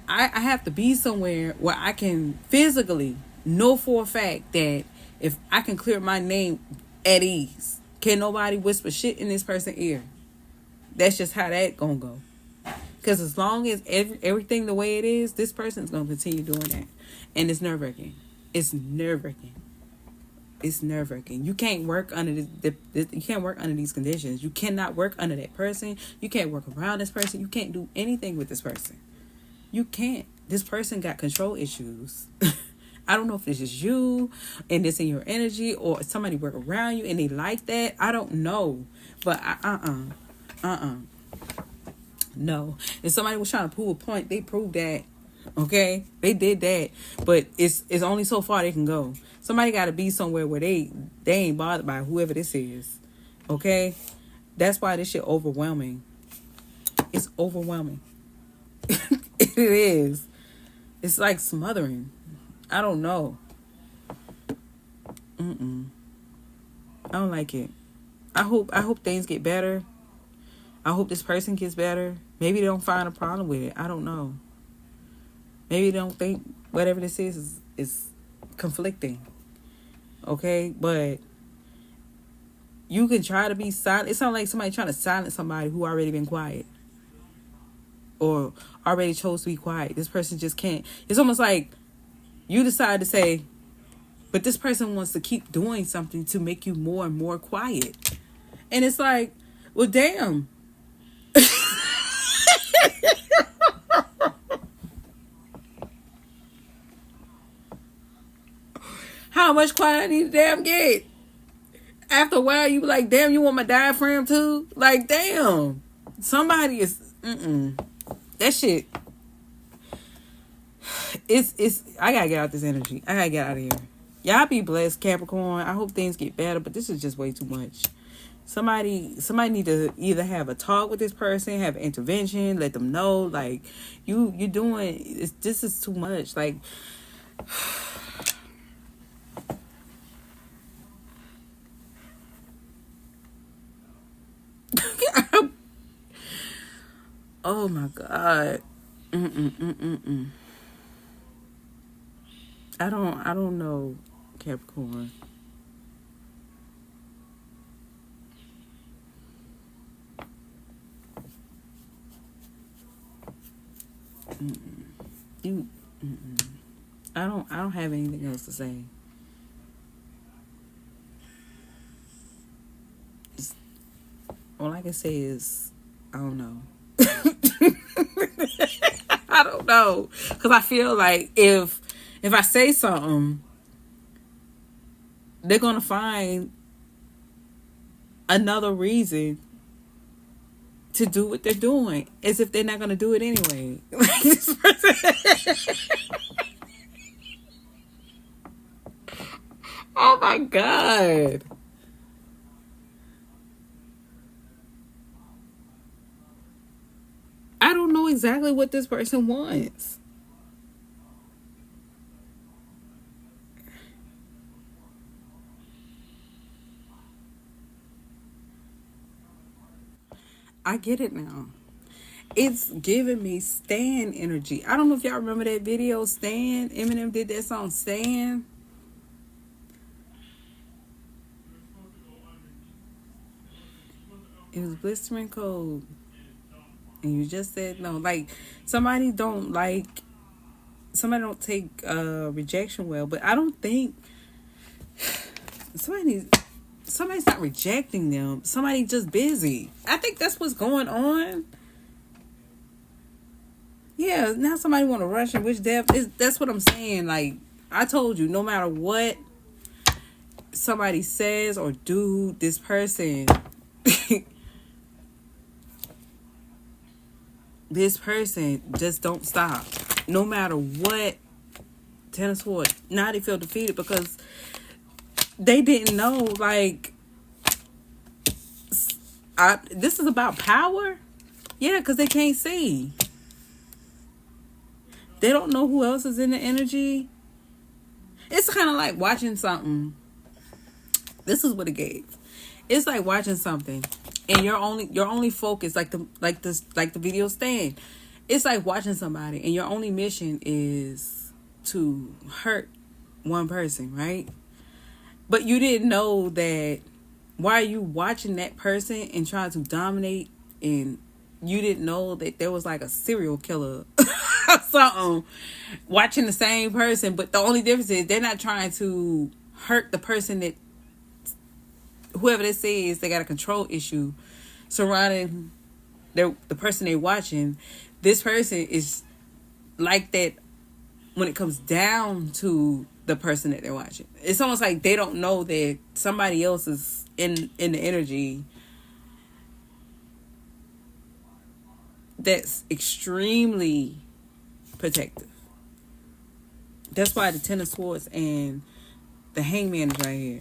Speaker 1: have to be somewhere where I can physically know for a fact that if I can clear my name at ease, can nobody whisper shit in this person's ear. That's just how that gonna go. Because as long as everything the way it is, this person's gonna continue doing that, and it's nerve-wracking. It's nerve-wracking. It's nerve-wracking. You can't work under you can't work under these conditions. You cannot work under that person. You can't work around this person. You can't do anything with this person. You can't. This person got control issues. I don't know if it's just you and it's in your energy, or somebody work around you and they like that. I don't know. But no. If somebody was trying to prove a point, they proved that. Okay? They did that. But it's only so far they can go. Somebody got to be somewhere where they ain't bothered by whoever this is. Okay? That's why this shit overwhelming. It's overwhelming. It is. It's like smothering. I don't know. I don't like it. I hope things get better. I hope this person gets better. Maybe they don't find a problem with it. I don't know. Maybe they don't think whatever this is conflicting. Okay? But you can try to be silent. It sounds like somebody trying to silence somebody who already been quiet, or already chose to be quiet. This person just can't. It's almost like you decide to say, But this person wants to keep doing something to make you more and more quiet. And it's like, well, damn. How much quiet I need to damn get? After a while, you be like, damn, you want my diaphragm too? Like, damn. Somebody is, that shit. It's, I gotta get out this energy. I gotta get out of here. Y'all be blessed, Capricorn. I hope things get better, but this is just way too much. Somebody need to either have a talk with this person, have an intervention, let them know, like, you doing, this is too much. Like, oh my God. I don't know, Capricorn. You, I don't have anything else to say. All I can say is, I don't know. I don't know, because I feel like if I say something, they're gonna find another reason to do what they're doing, as if they're not gonna do it anyway. Like this person. Oh my God. I don't know exactly what this person wants. I get it now. It's giving me Stan energy. I don't know if y'all remember that video, Stan. Eminem did that song, Stan. It was blistering cold. And you just said no. Like, somebody don't take rejection well. But I don't think somebody's not rejecting them. Somebody just busy. I think that's what's going on. Yeah, now somebody want to rush and wish death. That's what I'm saying. Like, I told you, no matter what somebody says or do, this person this person just don't stop. No matter what. Ten of Swords. Now they feel defeated because they didn't know, like, this is about power. Yeah, because they can't see. They don't know who else is in the energy. It's kind of like watching something. This is what it gave. It's like watching something, and your only focus, like the video Stan. It's like watching somebody, and your only mission is to hurt one person, right? But you didn't know that while you watching that person and trying to dominate, and you didn't know that there was like a serial killer or something watching the same person. But the only difference is they're not trying to hurt the person that, whoever this is, they got a control issue surrounding the person they're watching. This person is like that when it comes down to the person that they're watching. It's almost like they don't know that somebody else is in the energy that's extremely protective. That's why the Ten of Swords and the Hangman is right here.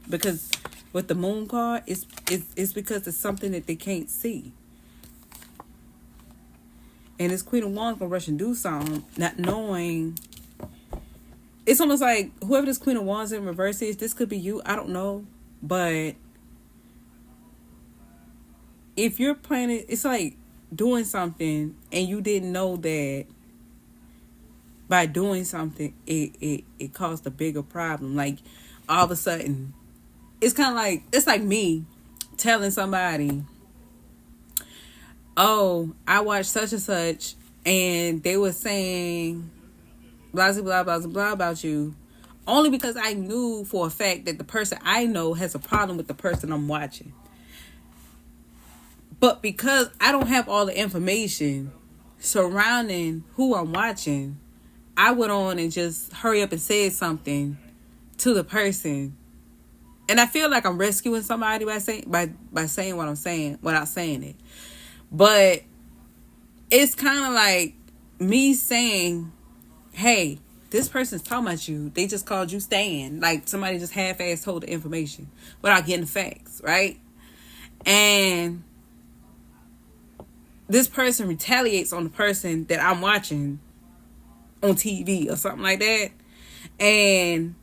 Speaker 1: Because with the Moon card, it's because it's something that they can't see. And this Queen of Wands gonna rush and do something, not knowing. It's almost like whoever this Queen of Wands in reverse is, this could be you. I don't know. But if you're planning, it's like doing something and you didn't know that by doing something, it caused a bigger problem. Like, all of a sudden, it's kind of like, it's like me telling somebody, oh, I watched such and such and they were saying blah blah blah blah blah about you, only because I knew for a fact that the person I know has a problem with the person I'm watching. But because I don't have all the information surrounding who I'm watching, I went on and just hurry up and said something to the person. And I feel like I'm rescuing somebody by saying what I'm saying without saying it. But it's kind of like me saying, hey, this person's talking about you. They just called you Stan. Like somebody just half-assed told the information without getting the facts, right? And this person retaliates on the person that I'm watching on TV or something like that. And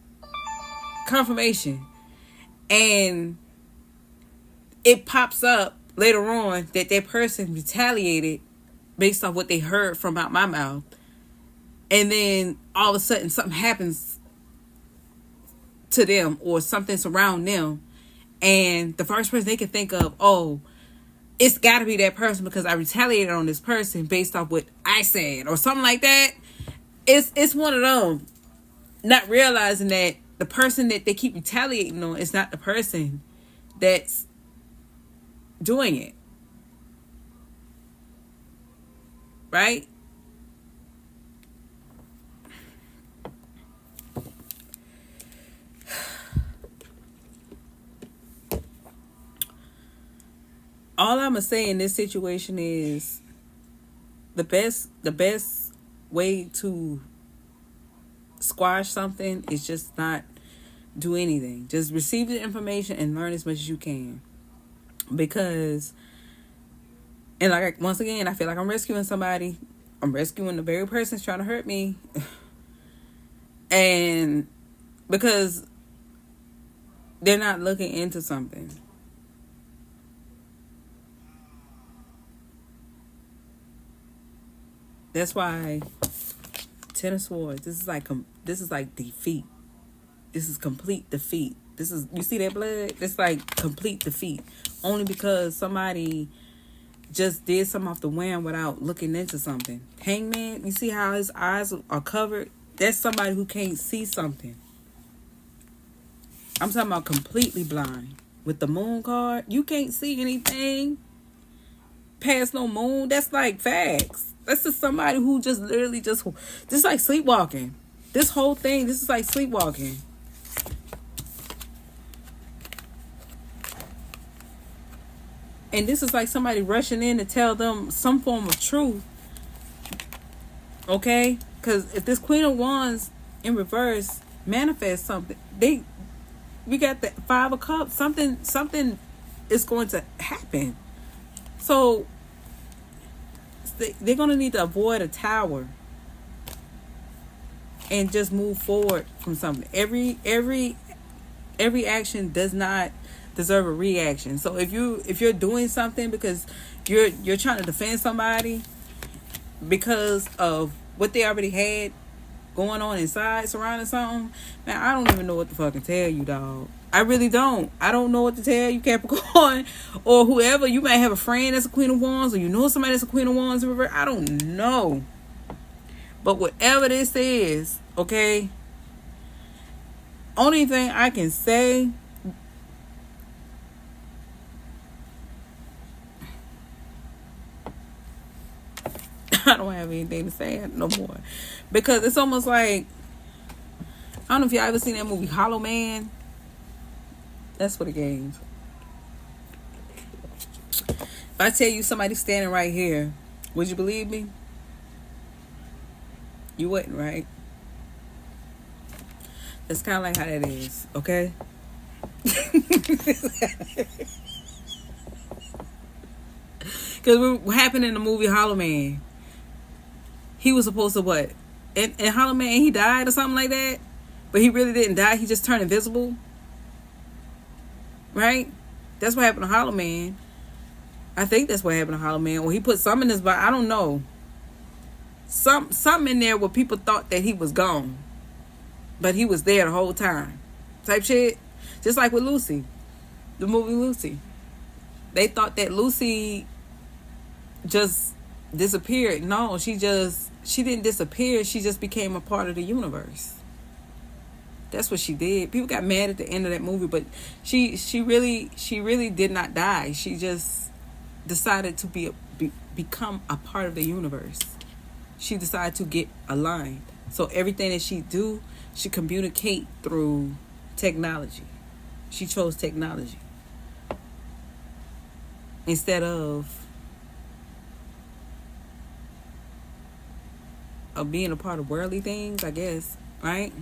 Speaker 1: confirmation. And it pops up later on that person retaliated based off what they heard from out my mouth. And then all of a sudden something happens to them or something's around them. And the first person they can think of, oh, it's got to be that person because I retaliated on this person based off what I said or something like that. It's one of them. Not realizing that the person that they keep retaliating on is not the person that's doing it. Right? All I'm gonna say in this situation is the best way to squash something is just not do anything. Just receive the information and learn as much as you can. Because, and like once again, I feel like I'm rescuing somebody. I'm rescuing the very person that's trying to hurt me. And because they're not looking into something. That's why Ten of Swords. This is like defeat. This is complete defeat. This is, you see that blood? It's like complete defeat. Only because somebody just did something off the whim without looking into something. Hangman, you see how his eyes are covered? That's somebody who can't see something. I'm talking about completely blind. With the moon card, you can't see anything past no moon. That's like facts. That's just somebody who just literally just like sleepwalking. This whole thing, this is like sleepwalking. And this is like somebody rushing in to tell them some form of truth. Okay? Because if this Queen of Wands in reverse manifests something, we got the Five of Cups. Something is going to happen. So they're going to need to avoid a tower and just move forward from something. Every action does not deserve a reaction. So if you're doing something because you're trying to defend somebody because of what they already had going on inside surrounding something, man, I don't even know what to fucking tell you, dog. I really don't. I don't know what to tell you, Capricorn, or whoever. You might have a friend that's a Queen of Wands, or you know somebody that's a Queen of Wands in reverse. I don't know. But whatever this is, okay, only thing I can say, I don't have anything to say no more. Because it's almost like, I don't know if y'all ever seen that movie Hollow Man. That's what it gave. If I tell you somebody's standing right here, would you believe me? You wouldn't, right? That's kind of like how that is, okay? Because what happened in the movie Hollow Man? He was supposed to what? In Hollow Man, he died or something like that? But he really didn't die. He just turned invisible. Right? That's what happened to Hollow Man. I think that's what happened to Hollow Man. Or he put something in his body. I don't know. Something in there where people thought that he was gone. But he was there the whole time. Type shit. Just like with Lucy. The movie Lucy. They thought that Lucy just disappeared. No, she didn't disappear. She just became a part of the universe. That's what she did. People got mad at the end of that movie, but she really did not die. She just decided to become a part of the universe. She decided to get aligned. So everything that she do, she communicate through technology. She chose technology instead of being a part of worldly things, I guess, right?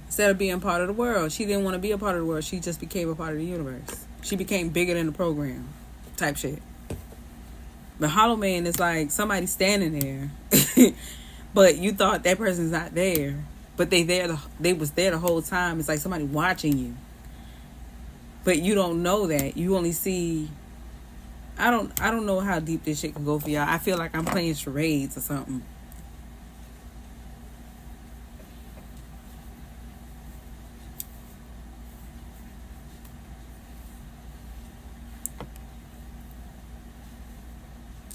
Speaker 1: Instead of being part of the world, she didn't want to be a part of the world. She just became a part of the universe. She became bigger than the program, type shit. But Hollow Man is like somebody standing there, but you thought that person's not there, but they was there the whole time. It's like somebody watching you, but you don't know that. You only see. I don't know how deep this shit can go for y'all. I feel like I'm playing charades or something.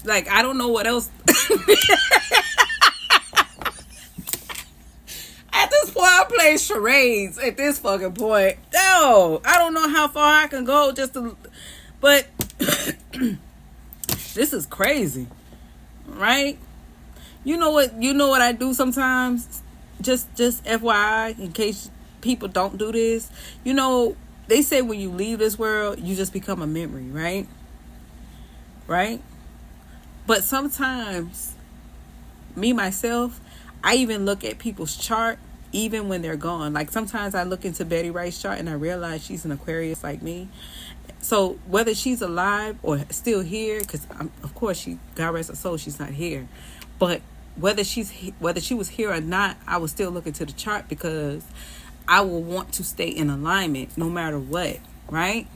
Speaker 1: Like, I don't know what else. At this point, I play charades at this fucking point. No, I don't know how far I can go but this is crazy, right? You know what I do sometimes? Just FYI, in case people don't do this. They say when you leave this world, you just become a memory, right? Right? But sometimes, me, myself, I even look at people's chart, even when they're gone. Like, sometimes I look into Betty Wright's chart and I realize she's an Aquarius like me. So, whether she's alive or still here, because, of course, God rest her soul, she's not here. But whether she was here or not, I will still look into the chart because I will want to stay in alignment no matter what, right?